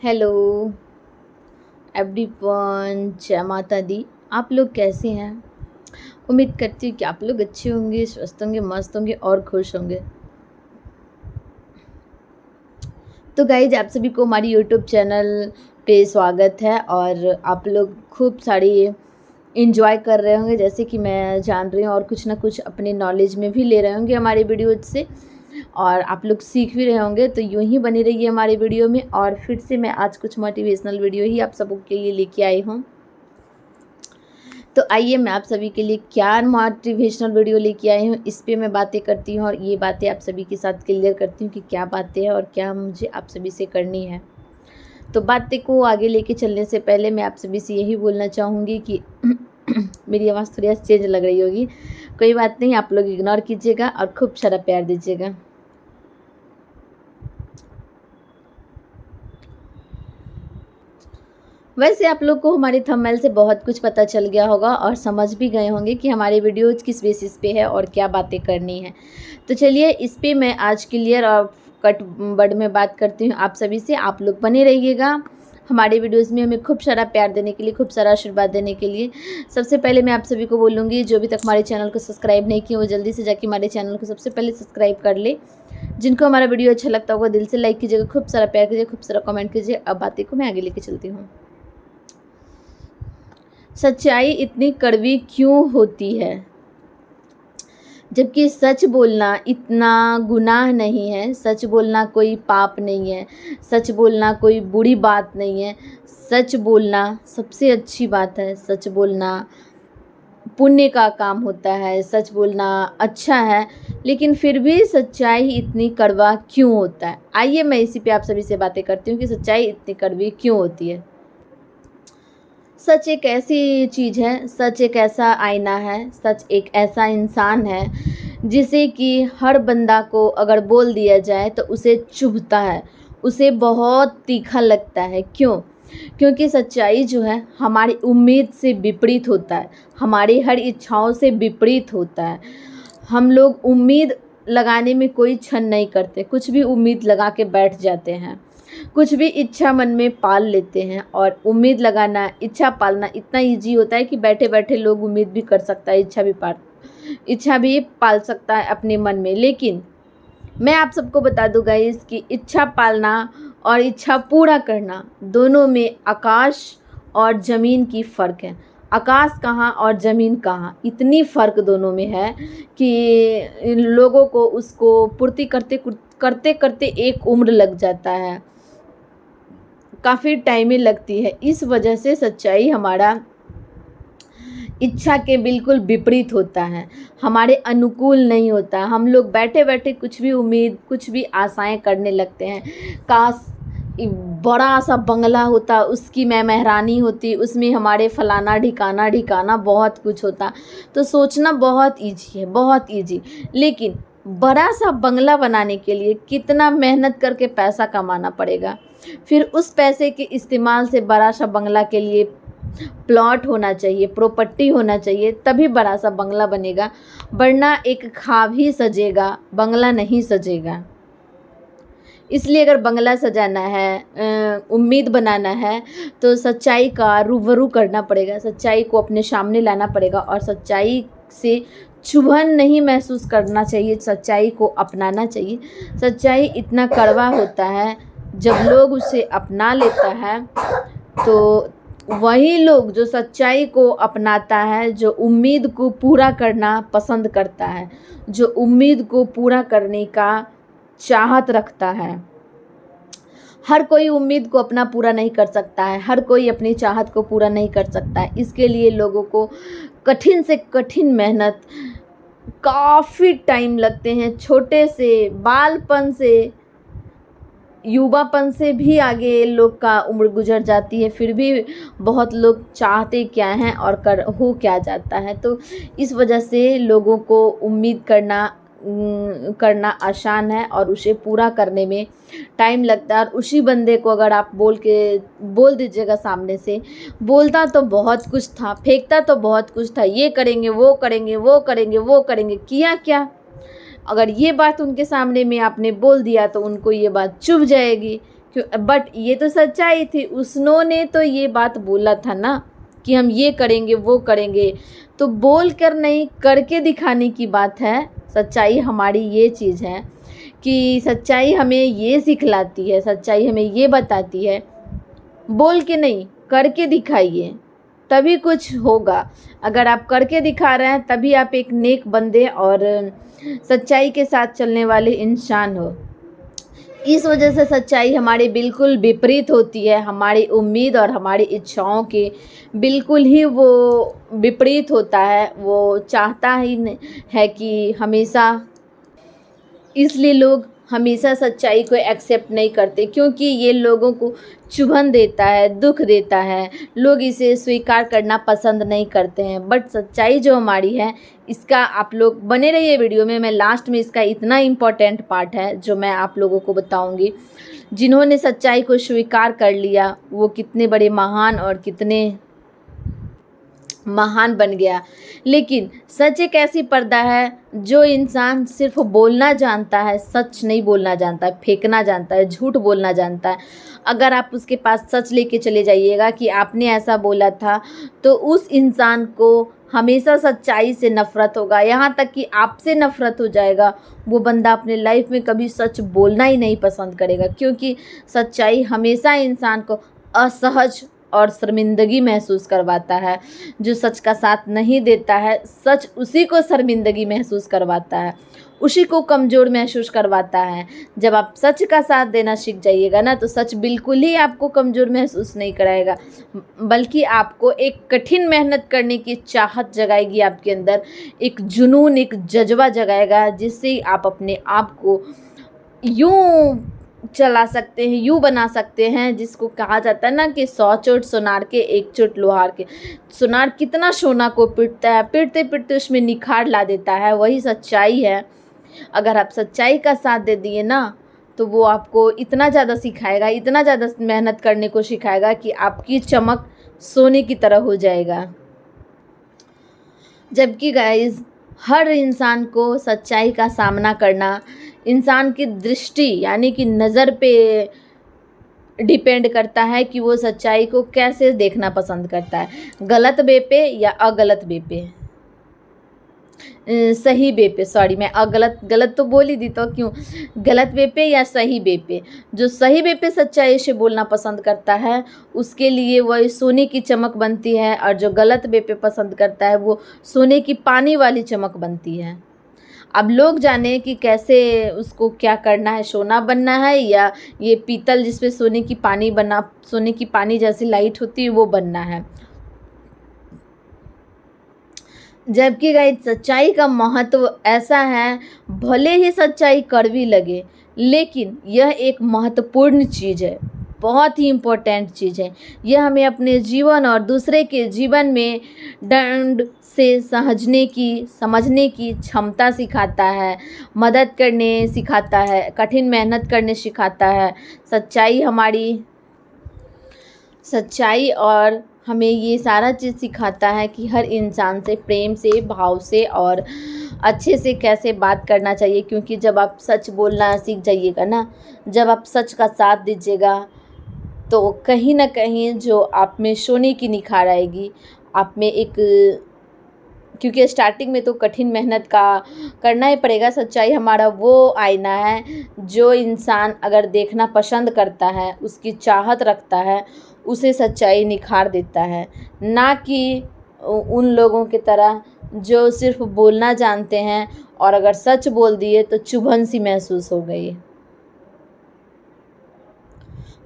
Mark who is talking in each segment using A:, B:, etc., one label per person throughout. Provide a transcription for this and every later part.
A: Hello everyone, जय माता दी। आप लोग कैसे हैं? उम्मीद करती हूँ कि आप लोग अच्छे होंगे, स्वस्थ होंगे, मस्त होंगे और खुश होंगे। तो गाइज, आप सभी को हमारी यूट्यूब चैनल पे स्वागत है और आप लोग खूब सारी इंजॉय कर रहे होंगे, जैसे कि मैं जान रही हूँ, और कुछ ना कुछ अपने नॉलेज में भी ले रहे होंगे हमारे वीडियो से, और आप लोग सीख भी रहे होंगे। तो यूं ही बनी रहिए हमारे वीडियो में। और फिर से मैं आज कुछ मोटिवेशनल वीडियो ही आप सबों के लिए लेके आई हूँ। तो आइए, मैं आप सभी के लिए क्या मोटिवेशनल वीडियो लेके आई हूँ, इस पे मैं बातें करती हूँ और ये बातें आप सभी के साथ क्लियर करती हूँ कि क्या बातें हैं और क्या मुझे आप सभी से करनी है। तो बातें को आगे लेके चलने से पहले मैं आप सभी से यही बोलना चाहूँगी कि मेरी आवाज़ थोड़ी तेज लग रही होगी, कोई बात नहीं, आप लोग इग्नोर कीजिएगा और खूब सारा प्यार दीजिएगा। वैसे आप लोग को हमारे थंबनेल से बहुत कुछ पता चल गया होगा और समझ भी गए होंगे कि हमारे वीडियोज किस बेसिस पे है और क्या बातें करनी है। तो चलिए, इस पे मैं आज क्लियर और कट वर्ड में बात करती हूँ आप सभी से। आप लोग बने रहिएगा हमारे वीडियोज़ में, हमें खूब सारा प्यार देने के लिए, खूब सारा आशीर्वाद देने के लिए। सबसे पहले मैं आप सभी को बोलूँगी, जो भी तक हमारे चैनल को सब्सक्राइब नहीं किए वो जल्दी से जाके हमारे चैनल को सबसे पहले सब्सक्राइब कर ले। जिनको हमारा वीडियो अच्छा लगता होगा दिल से लाइक कीजिएगा, खूब सारा प्यार कीजिए, खूब सारा कमेंट कीजिए। अब बातें को मैं आगे लेके चलती हूँ। सच्चाई इतनी कड़वी क्यों होती है, जबकि सच बोलना इतना गुनाह नहीं है। सच बोलना कोई पाप नहीं है, सच बोलना कोई बुरी बात नहीं है। सच बोलना सबसे अच्छी बात है। सच बोलना पुण्य का काम होता है, सच बोलना अच्छा है। लेकिन फिर भी सच्चाई इतनी कड़वा क्यों होता है? आइए, मैं इसी पे आप सभी से बातें करती हूँ कि सच्चाई इतनी कड़वी क्यों होती है। सच एक ऐसी चीज़ है, सच एक ऐसा आईना है, सच एक ऐसा इंसान है जिसे कि हर बंदा को अगर बोल दिया जाए तो उसे चुभता है, उसे बहुत तीखा लगता है। क्यों? क्योंकि सच्चाई जो है हमारी उम्मीद से विपरीत होता है, हमारी हर इच्छाओं से विपरीत होता है। हम लोग उम्मीद लगाने में कोई छन नहीं करते, कुछ भी उम्मीद लगा के बैठ जाते हैं, कुछ भी इच्छा मन में पाल लेते हैं। और उम्मीद लगाना, इच्छा पालना इतना इजी होता है कि बैठे बैठे लोग उम्मीद भी कर सकता है, इच्छा भी पाल सकता है अपने मन में। लेकिन मैं आप सबको बता दूं गाइस कि इच्छा पालना और इच्छा पूरा करना दोनों में आकाश और ज़मीन की फ़र्क है। आकाश कहाँ और ज़मीन कहाँ, इतनी फ़र्क दोनों में है कि लोगों को उसको पूर्ति करते करते करते एक उम्र लग जाता है, काफ़ी टाइमें लगती है। इस वजह से सच्चाई हमारा इच्छा के बिल्कुल विपरीत होता है, हमारे अनुकूल नहीं होता। हम लोग बैठे बैठे कुछ भी उम्मीद, कुछ भी आशाएं करने लगते हैं। काश बड़ा सा बंगला होता, उसकी मैं मेहरानी होती, उसमें हमारे फलाना ढिकाना ढिकाना बहुत कुछ होता। तो सोचना बहुत ईजी है, बहुत ईजी। लेकिन बड़ा सा बंगला बनाने के लिए कितना मेहनत करके पैसा कमाना पड़ेगा, फिर उस पैसे के इस्तेमाल से बड़ा सा बंगला के लिए प्लॉट होना चाहिए, प्रॉपर्टी होना चाहिए, तभी बड़ा सा बंगला बनेगा। वरना एक खाब ही सजेगा, बंगला नहीं सजेगा। इसलिए अगर बंगला सजाना है, उम्मीद बनाना है, तो सच्चाई का रूबरू करना पड़ेगा, सच्चाई को अपने सामने लाना पड़ेगा और सच्चाई से चुभन नहीं महसूस करना चाहिए, सच्चाई को अपनाना चाहिए। सच्चाई इतना कड़वा होता है, जब लोग उसे अपना लेता है तो वही लोग जो सच्चाई को अपनाता है, जो उम्मीद को पूरा करना पसंद करता है, जो उम्मीद को पूरा करने का चाहत रखता है। हर कोई उम्मीद को अपना पूरा नहीं कर सकता है, हर कोई अपनी चाहत को पूरा नहीं कर सकता है। इसके लिए लोगों को कठिन से कठिन मेहनत, काफ़ी टाइम लगते हैं। छोटे से बालपन से, युवापन से भी आगे लोग का उम्र गुजर जाती है, फिर भी बहुत लोग चाहते क्या हैं और हो क्या जाता है। तो इस वजह से लोगों को उम्मीद करना आसान है और उसे पूरा करने में टाइम लगता है। और उसी बंदे को अगर आप बोल दीजिएगा सामने से, बोलता तो बहुत कुछ था, फेंकता तो बहुत कुछ था, ये करेंगे, वो करेंगे, वो करेंगे, वो करेंगे, किया क्या? अगर ये बात उनके सामने में आपने बोल दिया तो उनको ये बात चुभ जाएगी, क्यों, बट ये तो सच्चाई थी, उन्होंने तो ये बात बोला था ना कि हम ये करेंगे वो करेंगे, तो बोल कर नहीं करके दिखाने की बात है। सच्चाई हमारी ये चीज़ है कि सच्चाई हमें ये सिखलाती है, सच्चाई हमें ये बताती है, बोल के नहीं करके दिखाइए तभी कुछ होगा। अगर आप करके दिखा रहे हैं तभी आप एक नेक बंदे और सच्चाई के साथ चलने वाले इंसान हो। इस वजह से सच्चाई हमारे बिल्कुल विपरीत होती है, हमारी उम्मीद और हमारी इच्छाओं के बिल्कुल ही वो विपरीत होता है। वो चाहता ही है कि हमेशा, इसलिए लोग हमेशा सच्चाई को एक्सेप्ट नहीं करते, क्योंकि ये लोगों को चुभन देता है, दुख देता है, लोग इसे स्वीकार करना पसंद नहीं करते हैं। बट सच्चाई जो हमारी है, इसका आप लोग बने रहिए वीडियो में, मैं लास्ट में इसका इतना इम्पोर्टेंट पार्ट है जो मैं आप लोगों को बताऊंगी। जिन्होंने सच्चाई को स्वीकार कर लिया वो कितने बड़े महान और कितने महान बन गया। लेकिन सच एक ऐसी पर्दा है जो इंसान सिर्फ बोलना जानता है, सच नहीं बोलना जानता है, फेंकना जानता है, झूठ बोलना जानता है। अगर आप उसके पास सच लेके चले जाइएगा कि आपने ऐसा बोला था, तो उस इंसान को हमेशा सच्चाई से नफ़रत होगा, यहाँ तक कि आपसे नफ़रत हो जाएगा। वो बंदा अपने लाइफ में कभी सच बोलना ही नहीं पसंद करेगा, क्योंकि सच्चाई हमेशा इंसान को असहज और शर्मिंदगी महसूस करवाता है। जो सच का साथ नहीं देता है, सच उसी को शर्मिंदगी महसूस करवाता है, उसी को कमज़ोर महसूस करवाता है। जब आप सच का साथ देना सीख जाइएगा ना, तो सच बिल्कुल ही आपको कमज़ोर महसूस नहीं कराएगा, बल्कि आपको एक कठिन मेहनत करने की चाहत जगाएगी आपके अंदर, एक जुनून, एक जज्बा जगाएगा, जिससे आप अपने आप को यूँ चला सकते हैं, यूँ बना सकते हैं, जिसको कहा जाता है ना कि 100 चोट सोनार के 1 चोट लोहार के। सोनार कितना सोना को पीटता है, पीटते पीटते उसमें निखार ला देता है, वही सच्चाई है। अगर आप सच्चाई का साथ दे दिए ना, तो वो आपको इतना ज़्यादा सिखाएगा, इतना ज़्यादा मेहनत करने को सिखाएगा कि आपकी चमक सोने की तरह हो जाएगा। जबकि गाइस, हर इंसान को सच्चाई का सामना करना इंसान की दृष्टि यानी कि नज़र पे डिपेंड करता है कि वो सच्चाई को कैसे देखना पसंद करता है, गलत वे पे या अगलत वे पे, सही वे पे, सॉरी मैं गलत तो बोल ही दी, तो क्यों, गलत वे पे या सही वे पे। जो सही वे पे सच्चाई से बोलना पसंद करता है उसके लिए वही सोने की चमक बनती है, और जो गलत वे पे पसंद करता है वो सोने की पानी वाली चमक बनती है। अब लोग जाने कि कैसे उसको क्या करना है, सोना बनना है या ये पीतल जिसपे सोने की पानी जैसी लाइट होती है वो बनना है। जबकि गाइस, सच्चाई का महत्व ऐसा है, भले ही सच्चाई कड़वी लगे, लेकिन यह एक महत्वपूर्ण चीज़ है, बहुत ही इम्पोर्टेंट चीज़ है। यह हमें अपने जीवन और दूसरे के जीवन में दंड से समझने की क्षमता सिखाता है, मदद करने सिखाता है, कठिन मेहनत करने सिखाता है। सच्चाई और हमें ये सारा चीज़ सिखाता है कि हर इंसान से प्रेम से, भाव से और अच्छे से कैसे बात करना चाहिए। क्योंकि जब आप सच बोलना सीख जाइएगा ना, जब आप सच का साथ दीजिएगा, तो कहीं ना कहीं जो आप में सोने की निखार आएगी, आप में एक, क्योंकि स्टार्टिंग में तो कठिन मेहनत का करना ही पड़ेगा। सच्चाई हमारा वो आईना है जो इंसान अगर देखना पसंद करता है, उसकी चाहत रखता है, उसे सच्चाई निखार देता है, ना कि उन लोगों की तरह जो सिर्फ बोलना जानते हैं और अगर सच बोल दिए तो चुभन सी महसूस हो गई।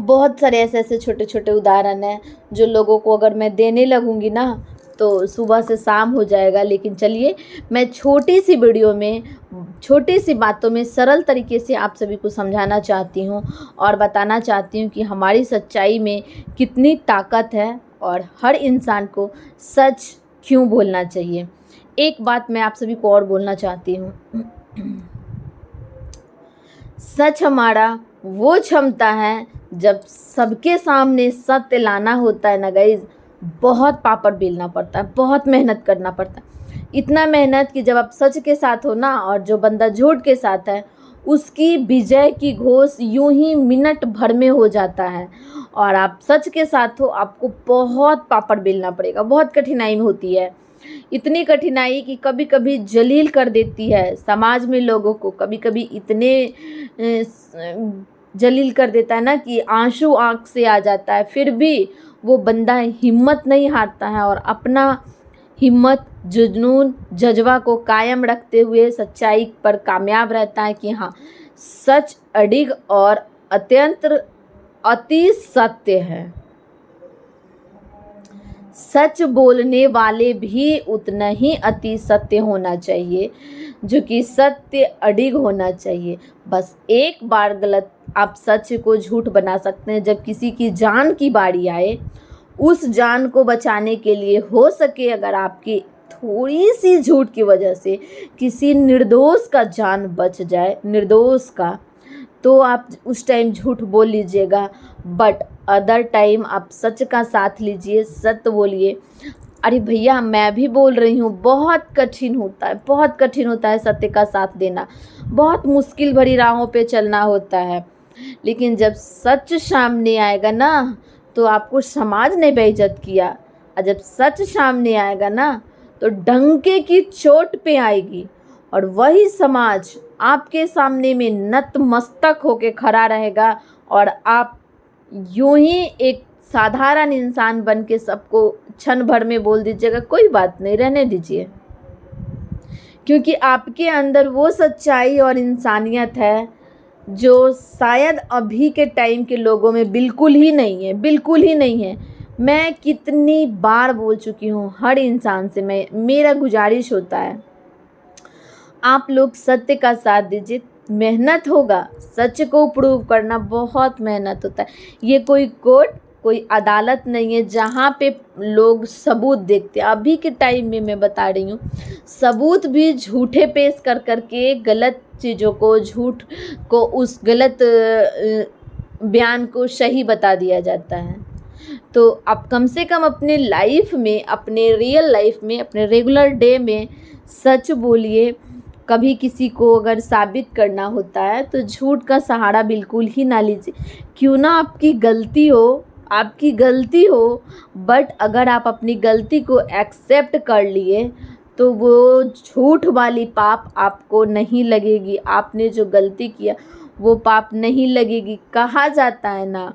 A: बहुत सारे ऐसे छोटे छोटे उदाहरण हैं जो लोगों को अगर मैं देने लगूंगी ना तो सुबह से शाम हो जाएगा। लेकिन चलिए, मैं छोटी सी वीडियो में, छोटी सी बातों में सरल तरीके से आप सभी को समझाना चाहती हूँ और बताना चाहती हूँ कि हमारी सच्चाई में कितनी ताकत है और हर इंसान को सच क्यों बोलना चाहिए। एक बात मैं आप सभी को और बोलना चाहती हूँ, सच हमारा वो क्षमता है, जब सबके सामने सत्य लाना होता है ना गाइज, बहुत पापड़ बेलना पड़ता है, बहुत मेहनत करना पड़ता है। इतना मेहनत कि जब आप सच के साथ हो ना, और जो बंदा झूठ के साथ है उसकी विजय की घोष यूं ही मिनट भर में हो जाता है। और आप सच के साथ हो, आपको बहुत पापड़ बेलना पड़ेगा, बहुत कठिनाई होती है, इतनी कठिनाई कि कभी कभी जलील कर देती है समाज में लोगों को, कभी कभी इतने जलील कर देता है ना कि आंसू आंख से आ जाता है। फिर भी वो बंदा हिम्मत नहीं हारता है और अपना हिम्मत, जुनून, जज्बा को कायम रखते हुए सच्चाई पर कामयाब रहता है कि हाँ, सच अडिग और अत्यंत अति सत्य है। सच बोलने वाले भी उतना ही अति सत्य होना चाहिए, जो कि सत्य अडिग होना चाहिए। बस एक बार गलत आप सच को झूठ बना सकते हैं। जब किसी की जान की बारी आए, उस जान को बचाने के लिए हो सके अगर आपकी थोड़ी सी झूठ की वजह से किसी निर्दोष का जान बच जाए, निर्दोष का, तो आप उस टाइम झूठ बोल लीजिएगा। बट अदर टाइम आप सच का साथ लीजिए, सत्य बोलिए। अरे भैया, मैं भी बोल रही हूँ, बहुत कठिन होता है, बहुत कठिन होता है सत्य का साथ देना, बहुत मुश्किल भरी राहों पे चलना होता है। लेकिन जब सच सामने आएगा ना, तो आपको समाज ने बेइज्जत किया, और जब सच सामने आएगा ना, तो डंके की चोट पे आएगी और वही समाज आपके सामने में नतमस्तक होके खड़ा रहेगा और आप यूं ही एक साधारण इंसान बन के सबको क्षण भर में बोल दीजिएगा, कोई बात नहीं, रहने दीजिए। क्योंकि आपके अंदर वो सच्चाई और इंसानियत है जो शायद अभी के टाइम के लोगों में बिल्कुल ही नहीं है, बिल्कुल ही नहीं है। मैं कितनी बार बोल चुकी हूँ हर इंसान से, मेरा गुजारिश होता है, आप लोग सत्य का साथ दीजिए। मेहनत होगा, सच को प्रूव करना बहुत मेहनत होता है। ये कोई कोर्ट, कोई अदालत नहीं है जहाँ पे लोग सबूत देखते हैं। अभी के टाइम में मैं बता रही हूँ, सबूत भी झूठे पेश कर करके गलत चीज़ों को, झूठ को, उस गलत बयान को सही बता दिया जाता है। तो आप कम से कम अपने लाइफ में, अपने रियल लाइफ में, अपने रेगुलर डे में सच बोलिए। कभी किसी को अगर साबित करना होता है तो झूठ का सहारा बिल्कुल ही ना लीजिए। क्यों ना आपकी गलती हो, आपकी गलती हो, बट अगर आप अपनी गलती को एक्सेप्ट कर लिए तो वो झूठ वाली पाप आपको नहीं लगेगी। आपने जो गलती किया वो पाप नहीं लगेगी। कहा जाता है ना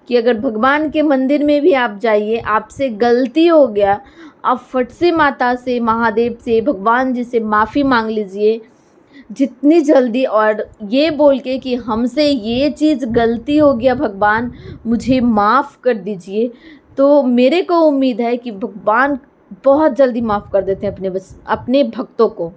A: कि अगर भगवान के मंदिर में भी आप जाइए, आपसे गलती हो गया, आप फट से माता से, महादेव से, भगवान जी से माफ़ी मांग लीजिए जितनी जल्दी, और ये बोल के कि हमसे ये चीज़ गलती हो गया, भगवान मुझे माफ़ कर दीजिए। तो मेरे को उम्मीद है कि भगवान बहुत जल्दी माफ़ कर देते हैं अपने भक्तों को।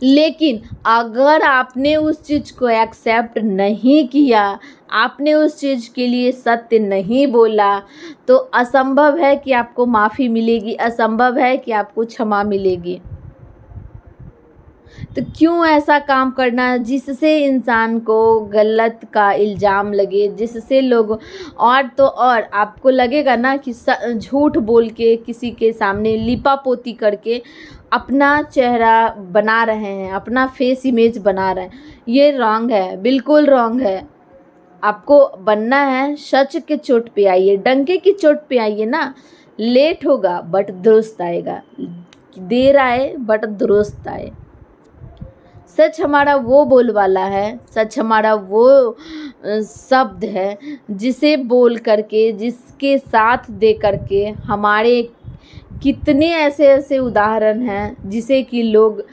A: लेकिन अगर आपने उस चीज़ को एक्सेप्ट नहीं किया, आपने उस चीज़ के लिए सत्य नहीं बोला, तो असंभव है कि आपको माफ़ी मिलेगी, असंभव है कि आपको क्षमा मिलेगी। तो क्यों ऐसा काम करना जिससे इंसान को गलत का इल्ज़ाम लगे, जिससे लोग, और तो और आपको लगेगा ना कि झूठ बोल के किसी के सामने लिपापोती करके अपना चेहरा बना रहे हैं, अपना फेस इमेज बना रहे हैं। ये रॉन्ग है, बिल्कुल रॉन्ग है। आपको बनना है सच के चोट पे आइए, डंके की चोट पे आइए ना। लेट होगा बट दुरुस्त आएगा, देर आए बट दुरुस्त आए। सच हमारा वो बोलबाला है, सच हमारा वो शब्द है जिसे बोल करके, जिसके साथ दे करके हमारे कितने ऐसे ऐसे उदाहरण हैं जिसे कि लोग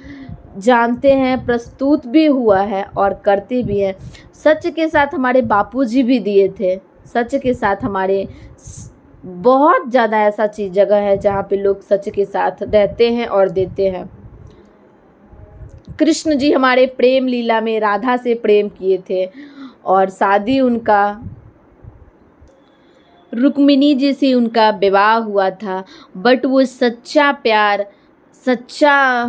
A: जानते हैं, प्रस्तुत भी हुआ है और करते भी हैं। सच के साथ हमारे बापूजी भी दिए थे, सच के साथ हमारे बहुत ज़्यादा ऐसा चीज़ जगह है जहाँ पे लोग सच के साथ रहते हैं और देते हैं। कृष्ण जी हमारे प्रेम लीला में राधा से प्रेम किए थे और शादी उनका रुक्मिणी जी से उनका विवाह हुआ था, बट वो सच्चा प्यार, सच्चा